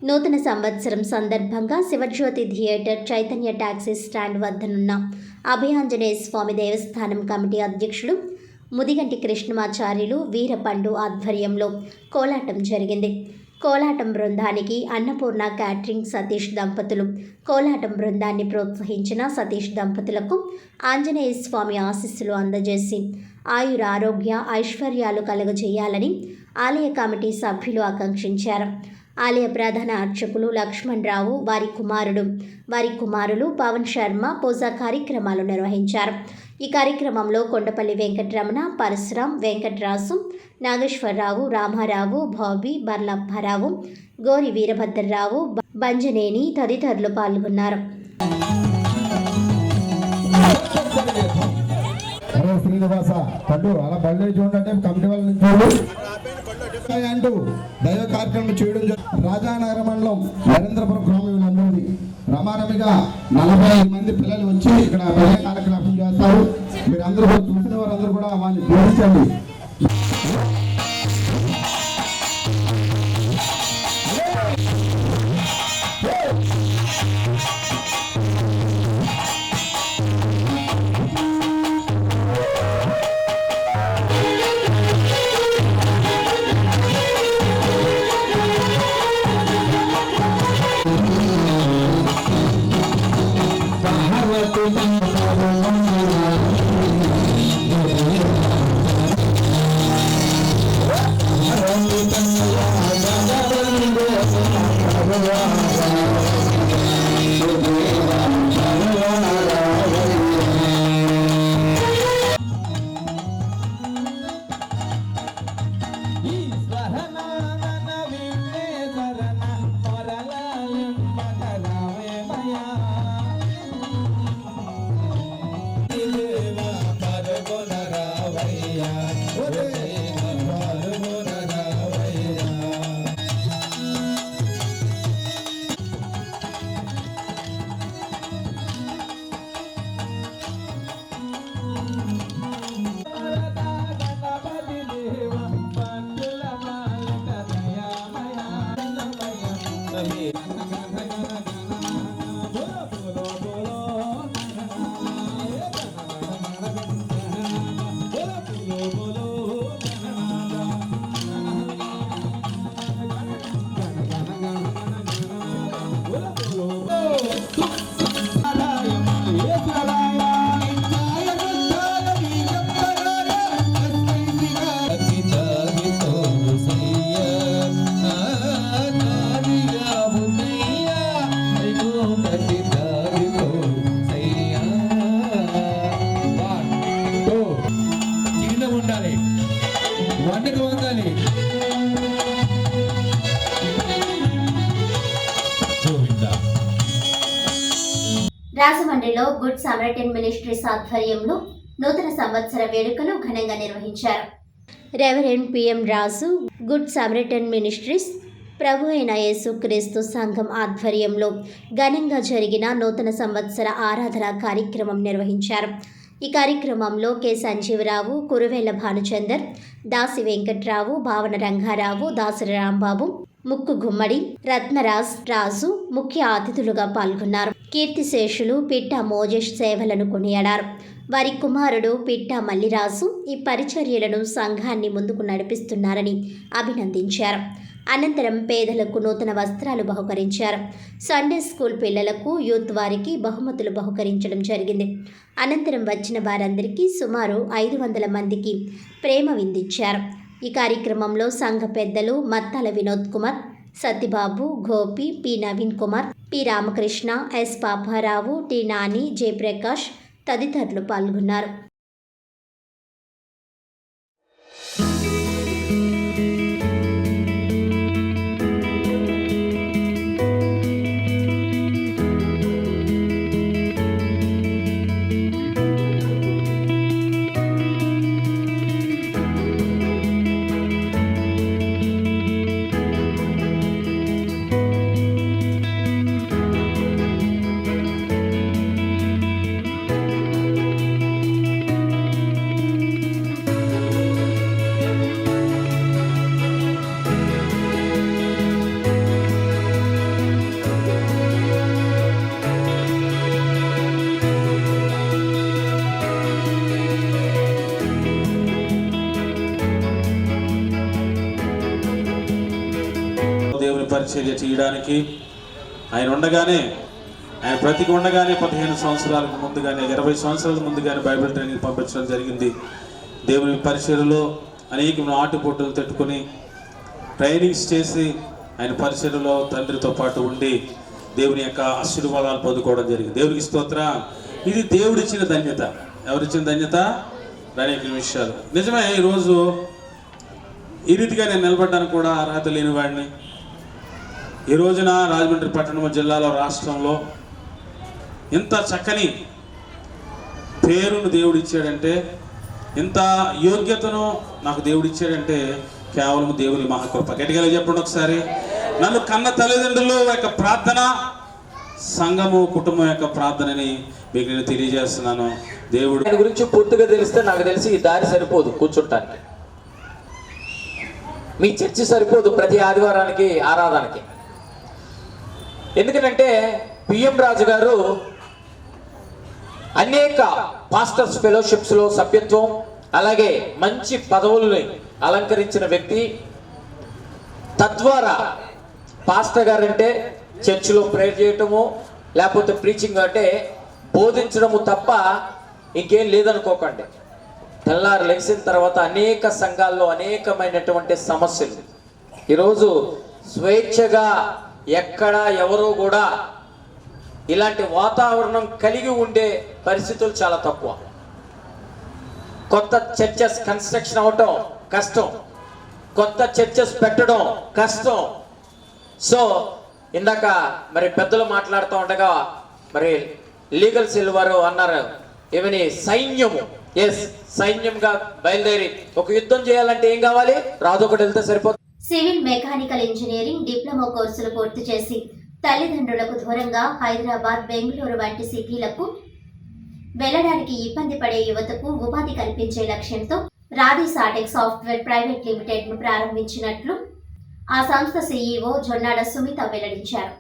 నూతన సంవత్సరం సందర్భంగా Shivajyothi theatre, Chaitanya taxi stand వద్దనున్న అభయాంజనేయ స్వామి దేవస్థానం కమిటీ అధ్యక్షుడు ముదిగంటి కృష్ణమాచార్యులు వీరపండు ఆధ్వర్యంలో కోలాటం జరిగింది. కోలాటం బృందానికి అన్నపూర్ణ క్యాటరింగ్ సతీష్ దంపతులు, కోలాటం బృందాన్ని ప్రోత్సహించిన సతీష్ దంపతులకు ఆంజనేయ స్వామి ఆశీస్సులు అందజేసి ఆయుర ఆరోగ్య ఐశ్వర్యాలు కలుగజేయాలని ఆలయ కమిటీ సభ్యులు ఆకాంక్షించారు. ఆలయ ప్రధాన అర్చకులు లక్ష్మణ్ రావు, వారి కుమారులు పవన్ శర్మ పూజా కార్యక్రమాలు నిర్వహించారు. ఈ కార్యక్రమంలో కొండపల్లి వెంకటరమణ, పరశురాం, వెంకటరాసు, నాగేశ్వరరావు, రామారావు, బాబీ, బర్లప్పారావు, గోరి వీరభద్రరావు, బంజనేని తదితరులు పాల్గొన్నారు. శ్రీనివాస పండు అలా బళ్ళే చూడండి కమిటీ వాళ్ళ నుంచి అంటూ దైవ కార్యక్రమం చేయడం రాజానగర మండలం నరేంద్రపురం గ్రామంలోని రమారమిగా 45 మంది పిల్లలు వచ్చి ఇక్కడ దైవ కార్యక్రమం చేస్తారు. మీరు అందరూ కూడా చూసిన వారందరూ కూడా వాళ్ళని దీవించండి. రాజమండ్రిలో గుడ్ సమరటన్ మినిస్ట్రీస్ ఆధ్వర్యంలో నూతన సంవత్సర వేడుకలు ఘనంగా నిర్వహించారు. రెవరెండ్ పిఎం రాజు, గుడ్ సమరిటన్ మినిస్ట్రీస్, ప్రభు అయిన యేసుక్రీస్తు సంఘం ఆధ్వర్యంలో ఘనంగా జరిగిన నూతన సంవత్సర ఆరాధన కార్యక్రమం నిర్వహించారు. ఈ కార్యక్రమంలో కె సంజీవరావు, కురువేల భానుచందర్, దాసి వెంకట్రావు, భావన రంగారావు, దాసరి రాంబాబు, ముక్కు గుమ్మడి, రత్నరాజ్ రాజు ముఖ్య అతిథులుగా పాల్గొన్నారు. కీర్తిశేషులు పిట్ట మోజేష్ సేవలను కొనియాడారు. వారి కుమారుడు పిట్ట మల్లిరాజు ఈ పరిచర్యలను సంఘాన్ని ముందుకు నడిపిస్తున్నారని అభినందించారు. అనంతరం పేదలకు నూతన వస్త్రాలు బహుకరించారు. సండే స్కూల్ పిల్లలకు, యూత్ వారికి బహుమతులు బహుకరించడం జరిగింది. అనంతరం వచ్చిన వారందరికీ సుమారు 500 మందికి ప్రేమ విందించారు. ఈ కార్యక్రమంలో సంఘ పెద్దలు Mattala Vinod Kumar, Satyababu, Gopi, P Naveen Kumar, P Ramakrishna, S Paparao, T Nani, Jayaprakash తదితరులు పాల్గొన్నారు. దేవుని పరిచర్య చేయడానికి ఆయన ఉండగానే, ఆయన బ్రతికి ఉండగానే 15 సంవత్సరాలకు ముందుగానే, 20 సంవత్సరాల ముందుగానే బైబిల్ ట్రైనింగ్ పంపించడం జరిగింది. దేవుని పరిచర్యలో అనేక ఆటుపోటులు తట్టుకొని ట్రైనింగ్స్ చేసి ఆయన పరిచర్యలో తండ్రితో పాటు ఉండి దేవుని యొక్క ఆశీర్వాదాలు పొందుకోవడం జరిగింది. దేవునికి స్తోత్రం. ఇది దేవుడిచ్చిన ధన్యత. ఎవరిచ్చిన ధన్యత? అనేక విషయాలు నిజమే. ఈరోజు ఈ రీతిగా నేను నిలబడ్డానికి కూడా అర్హత లేని వాడిని. ఈ రోజున రాజమండ్రి పట్టణం, జిల్లాలో, రాష్ట్రంలో ఇంత చక్కని పేరును దేవుడు ఇచ్చాడంటే, ఇంత యోగ్యతను నాకు దేవుడు ఇచ్చాడంటే కేవలం దేవుని మహాకృప. గట్టిగా చెప్పండి ఒకసారి. నన్ను కన్న తల్లిదండ్రులు యొక్క ప్రార్థన, సంఘము, కుటుంబం యొక్క ప్రార్థనని మీకు నేను తెలియజేస్తున్నాను. దేవుడు ఆయన గురించి పూర్తిగా తెలిస్తే నాకు తెలిసి ఈ దారి సరిపోదు కూర్చుంటానికి. మీ చర్చి సరిపోదు ప్రతి ఆదివారానికి ఆరాధనకి. ఎందుకంటే పిఎం రాజు గారు అనేక పాస్టర్స్ ఫెలోషిప్స్లో సభ్యత్వం, అలాగే మంచి పదవుల్ని అలంకరించిన వ్యక్తి. తద్వారా పాస్టర్ గారంటే చర్చిలో ప్రేయర్ చేయటము, లేకపోతే ప్రీచింగ్ అంటే బోధించడము తప్ప ఇంకేం లేదనుకోకండి. తెల్లారు లెగిసిన తర్వాత అనేక సంఘాల్లో అనేకమైనటువంటి సమస్యలు. ఈరోజు స్వేచ్ఛగా ఎక్కడ ఎవరో కూడా ఇలాంటి వాతావరణం కలిగి ఉండే పరిస్థితులు చాలా తక్కువ. కొత్త చర్చెస్ కన్స్ట్రక్షన్ అవటం కష్టం, కొత్త చర్చెస్ పెట్టడం కష్టం. సో ఇందాక మరి పెద్దలు మాట్లాడుతూ ఉండగా మరి లీగల్ సెల్ వారు అన్నారు, ఏమని సైన్యము, ఎస్, సైన్యంగా బయలుదేరి ఒక యుద్ధం చేయాలంటే ఏం కావాలి? రాజొకటి వెళ్తే సరిపోతుంది. సివిల్ మెకానికల్ ఇంజనీరింగ్ డిప్లొమా కోర్సులు పూర్తి చేసి తల్లిదండ్రులకు దూరంగా హైదరాబాద్, బెంగళూరు వంటి సిటీలకు వెళ్లడానికి ఇబ్బంది పడే యువతకు ఉపాధి కల్పించే లక్ష్యంతో రాధి సాటెక్ సాఫ్ట్వేర్ ప్రైవేట్ లిమిటెడ్ ను ప్రారంభించినట్లు ఆ సంస్థ సీఈఓ జొన్నాడ సుమిత వెల్లడించారు.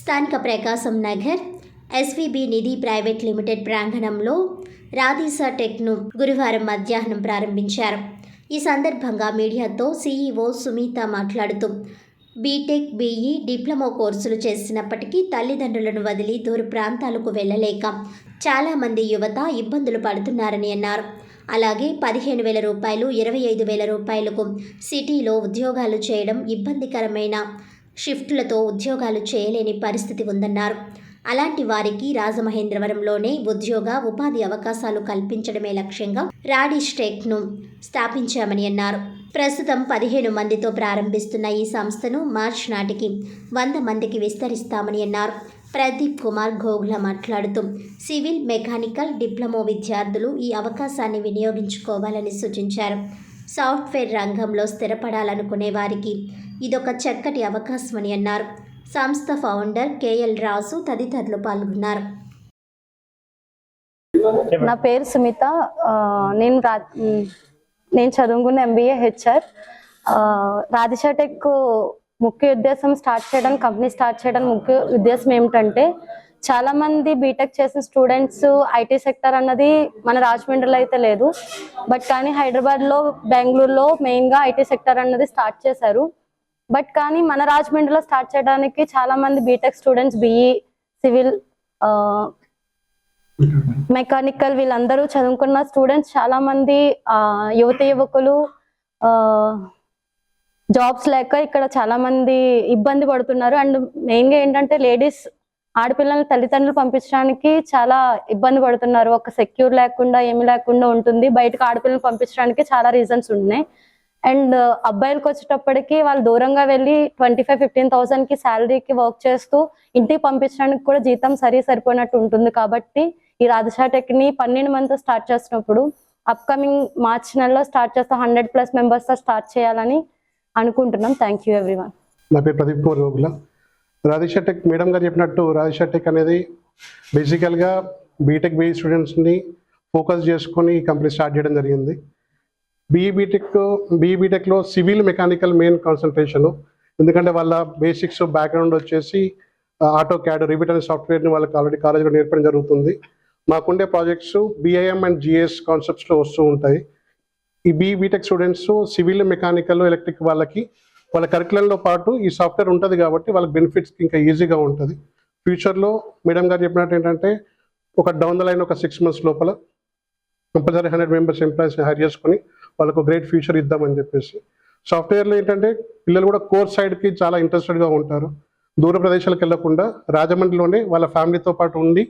స్థానిక ప్రకాశం నగర్ ఎస్వీబీ నిధి ప్రైవేట్ లిమిటెడ్ ప్రాంగణంలో రాధిసా టెక్ను గురువారం మధ్యాహ్నం ప్రారంభించారు. ఈ సందర్భంగా మీడియాతో సీఈఓ సుమిత మాట్లాడుతూ బీటెక్, బీఈ, డిప్లొమా కోర్సులు చేసినప్పటికీ తల్లిదండ్రులను వదిలి దూర ప్రాంతాలకు వెళ్ళలేక చాలామంది యువత ఇబ్బందులు పడుతున్నారని అన్నారు. అలాగే 15,000 రూపాయలు, 25,000 రూపాయలకు సిటీలో ఉద్యోగాలు చేయడం, ఇబ్బందికరమైన షిఫ్టులతో ఉద్యోగాలు చేయలేని పరిస్థితి ఉందన్నారు. అలాంటి వారికి రాజమహేంద్రవరంలోనే ఉపాధి అవకాశాలు కల్పించడమే లక్ష్యంగా రాడిష్ టెక్ను స్థాపించామని అన్నారు. ప్రస్తుతం 15 మందితో ప్రారంభిస్తున్న ఈ సంస్థను మార్చి నాటికి 100 మందికి విస్తరిస్తామని అన్నారు. ప్రదీప్ కుమార్ గోగుల మాట్లాడుతూ సివిల్, మెకానికల్, డిప్లొమా విద్యార్థులు ఈ అవకాశాన్ని వినియోగించుకోవాలని సూచించారు. సాఫ్ట్వేర్ రంగంలో స్థిరపడాలనుకునే వారికి ఇదొక చక్కటి అవకాశమని అన్నారు. సంస్థ ఫౌండర్ కేఎల్ రాజు తదితరులు పాల్గొన్నారు. నా పేరు సుమిత. నేను చదువుకున్న MBA HR. రాధిషా టెక్ ముఖ్య ఉద్దేశం కంపెనీ స్టార్ట్ చేయడానికి ముఖ్య ఉద్దేశం ఏమిటంటే, చాలా మంది బీటెక్ చేసిన స్టూడెంట్స్ IT సెక్టర్ అన్నది మన రాజమండ్రిలో అయితే లేదు, బట్ కానీ హైదరాబాద్లో, బెంగళూరులో మెయిన్గా IT సెక్టర్ అన్నది స్టార్ట్ చేశారు. బట్ కానీ మన రాజమండ్రిలో స్టార్ట్ చేయడానికి చాలా మంది BTech students BE, civil, mechanical వీళ్ళందరూ చదువుకున్న స్టూడెంట్స్ చాలా మంది యువకులు జాబ్స్ లేక ఇక్కడ చాలా మంది ఇబ్బంది పడుతున్నారు. అండ్ మెయిన్గా ఏంటంటే లేడీస్ ఆడపిల్లల్ని తల్లిదండ్రులు పంపించడానికి చాలా ఇబ్బంది పడుతున్నారు. ఒక సెక్యూర్ లేకుండా ఏమి లేకుండా ఉంటుంది. బయటకు ఆడపిల్లలు పంపించడానికి చాలా రీజన్స్ ఉన్నాయి. అండ్ అబ్బాయిలకు వచ్చేటప్పటికి వాళ్ళు దూరంగా వెళ్ళి 25,000-15,000కి శాలరీకి వర్క్ చేస్తూ ఇంటికి పంపించడానికి కూడా జీతం సరిపోయినట్టు ఉంటుంది. కాబట్టి ఈ రాధిషా టెక్ని 12 మందితో స్టార్ట్ చేసినప్పుడు అప్కమింగ్ మార్చ్ నెలలో స్టార్ట్ చేస్తాం. 100+ మెంబర్స్తో స్టార్ట్ చేయాలని అనుకుంటున్నాం. Thank you everyone. నా పేరు ప్రదీప్ కుమార్ గోగుల. రాధిషా టెక్ మేడం గారు చెప్పినట్టు రాధిషా టెక్ అనేది బేసికల్గా బీటెక్ BE స్టూడెంట్స్ని ఫోకస్ చేసుకొని ఈ కంపెనీ స్టార్ట్ చేయడం జరిగింది. BE బీటెక్లో సివిల్, మెకానికల్ మెయిన్ కాన్సన్ట్రేషను. ఎందుకంటే వాళ్ళ బేసిక్స్ బ్యాక్గ్రౌండ్ వచ్చేసి ఆటో క్యాడ్, రిబిట్ అనే సాఫ్ట్వేర్ని వాళ్ళకి ఆల్రెడీ కాలేజ్లో నేర్పడం జరుగుతుంది. మాకుండే ప్రాజెక్ట్స్ BIM అండ్ GS కాన్సెప్ట్స్లో వస్తూ ఉంటాయి. ఈ BTech students civil, mechanical, electric వాళ్ళకి వాళ్ళ కరికులంలో పాటు ఈ సాఫ్ట్వేర్ ఉంటుంది కాబట్టి వాళ్ళకి బెనిఫిట్స్ ఇంకా ఈజీగా ఉంటుంది. ఫ్యూచర్లో మేడం గారు చెప్పినట్టు ఏంటంటే ఒక డౌన్ ద లైన్ ఒక 6 months లోపల కంపల్సరీ 100 మెంబర్స్ ఎంప్లాయీస్ని హైర్ చేసుకొని వాళ్ళకు గ్రేట్ ఫ్యూచర్ ఇద్దామని చెప్పేసి. సాఫ్ట్వేర్లో ఏంటంటే పిల్లలు కూడా కోర్స్ సైడ్కి చాలా ఇంట్రెస్టెడ్గా ఉంటారు. దూర ప్రదేశాలకు వెళ్లకుండా రాజమండ్రిలోనే వాళ్ళ ఫ్యామిలీతో పాటు ఉండి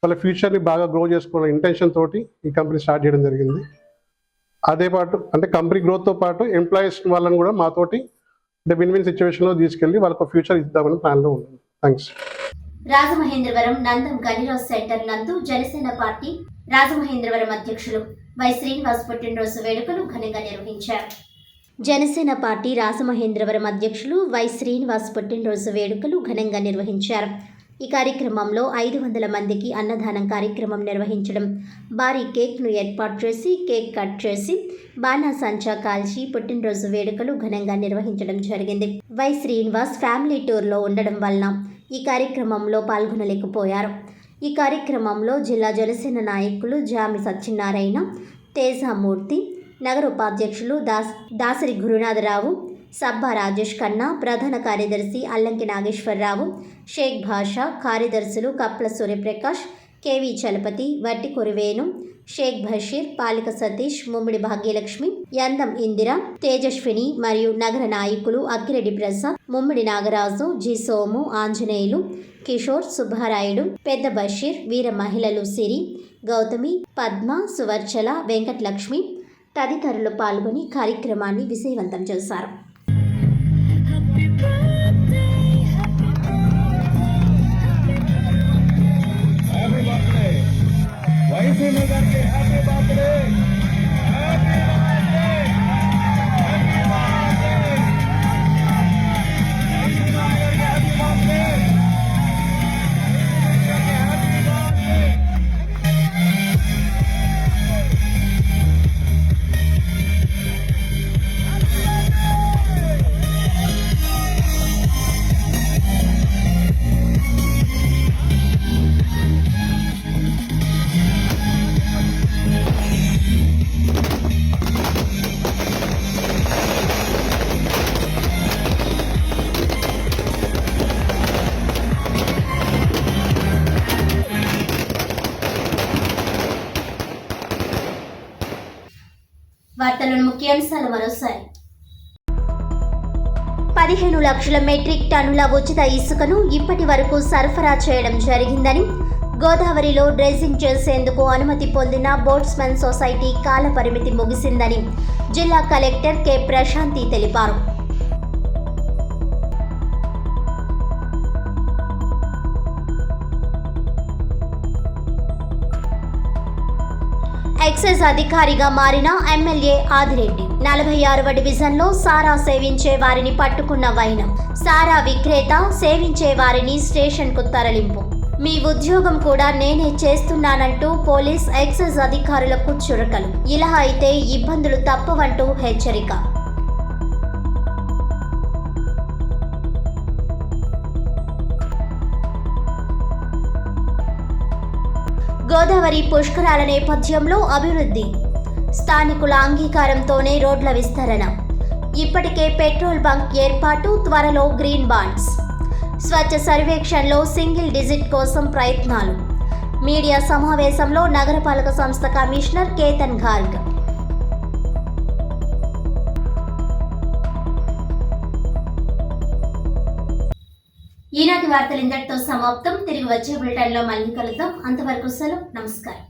వాళ్ళ ఫ్యూచర్ని బాగా గ్రో చేసుకునే ఇంటెన్షన్ తోటి ఈ కంపెనీ స్టార్ట్ చేయడం జరిగింది. అదే పాటు అంటే కంపెనీ గ్రోత్తో పాటు ఎంప్లాయీస్ వాళ్ళని కూడా మాతోటి విన్-విన్ సిచ్యువేషన్లో తీసుకెళ్ళి వాళ్ళకు ఫ్యూచర్ ఇద్దామని ప్లాన్లో ఉంది. థ్యాంక్స్. రాజమహేంద్రవరం నందం గనిరాజ్ సెంటర్ నందు జనసేన పార్టీ రాజమహేంద్రవరం అధ్యక్షులు వై శ్రీనివాస్ పుట్టినరోజు వేడుకలు ఘనంగా నిర్వహించారు. జనసేన పార్టీ రాజమహేంద్రవరం అధ్యక్షులు వై శ్రీనివాస్ పుట్టినరోజు వేడుకలు ఘనంగా నిర్వహించారు. ఈ కార్యక్రమంలో 500 మందికి అన్నదానం కార్యక్రమం నిర్వహించడం, భారీ కేక్ను ఏర్పాటు చేసి కేక్ కట్ చేసి బాణాసంచా కాల్చి పుట్టినరోజు వేడుకలు ఘనంగా నిర్వహించడం జరిగింది. వై శ్రీనివాస్ ఫ్యామిలీ టూర్లో ఉండడం వలన ఈ కార్యక్రమంలో పాల్గొనలేకపోయారు. ఈ కార్యక్రమంలో జిల్లా జనసేన నాయకులు జామి సత్యనారాయణ, తేజామూర్తి, నగర ఉపాధ్యక్షులు దాసరి గురునాథరావు, సబ్బా రాజేష్ ఖన్నా, ప్రధాన కార్యదర్శి అల్లంకి నాగేశ్వరరావు, షేక్ భాషా, కార్యదర్శులు కప్ల సూర్యప్రకాష్, కేవి చలపతి, వట్టికొరి వేణు, షేక్ బషీర్, పాలిక సతీష్, ముమ్మిడి భాగ్యలక్ష్మి, యందం ఇందిర, తేజస్విని మరియు నగర నాయకులు అక్కిరెడ్డి ప్రసాద్, ముమ్మిడి నాగరాజు, జి సోము, ఆంజనేయులు, కిషోర్, సుబ్బారాయుడు, పెద్ద బషీర్, వీర మహిళలు సిరి, గౌతమి, పద్మ, సువర్చల, వెంకటలక్ష్మి తదితరులు పాల్గొని కార్యక్రమాన్ని విజయవంతం చేశారు. వార్తలను ముఖ్యాంశాలు మరోసారి. 15 లక్షల మెట్రిక్ టన్నుల ఉచిత ఇసుకను ఇప్పటి వరకు సరఫరా చేయడం జరిగిందని, గోదావరిలో డ్రెజింగ్ చేసేందుకు అనుమతి పొందిన బోట్స్మెన్ సొసైటీ కాల పరిమితి ముగిసిందని జిల్లా కలెక్టర్ కె ప్రశాంతి తెలిపారు. ఎక్సైజ్ అధికారిగా మారిన ఎమ్మెల్యే ఆదిరెడ్డి 46వ డివిజన్లో సారా సేవించే వారిని పట్టుకున్న వైనం. సారా విక్రేత సేవించే వారిని స్టేషన్కు తరలింపు. మీ ఉద్యోగం కూడా నేనే చేస్తున్నానంటూ పోలీస్ ఎక్సైజ్ అధికారులకు చురకలు. ఇలా అయితే ఇబ్బందులు తప్పవంటూ హెచ్చరిక. గోదావరి పుష్కరాల నేపథ్యంలో అభివృద్ధి. స్థానికుల అంగీకారంతోనే రోడ్ల విస్తరణ. ఇప్పటికే పెట్రోల్ బంక్ ఏర్పాటు, త్వరలో గ్రీన్ బాండ్స్. స్వచ్ఛ సర్వేక్షణలో సింగిల్ డిజిట్ కోసం ప్రయత్నాలు. మీడియా సమావేశంలో నగరపాలక సంస్థ కమిషనర్ కేతన్ గార్గ్. ఈనాటి వార్తలు ఇంతటితో సమాప్తం. తిరిగి వచ్చే బులెటిన్లో మళ్ళీ కలుద్దాం. అంతవరకు సెలవు. నమస్కారం.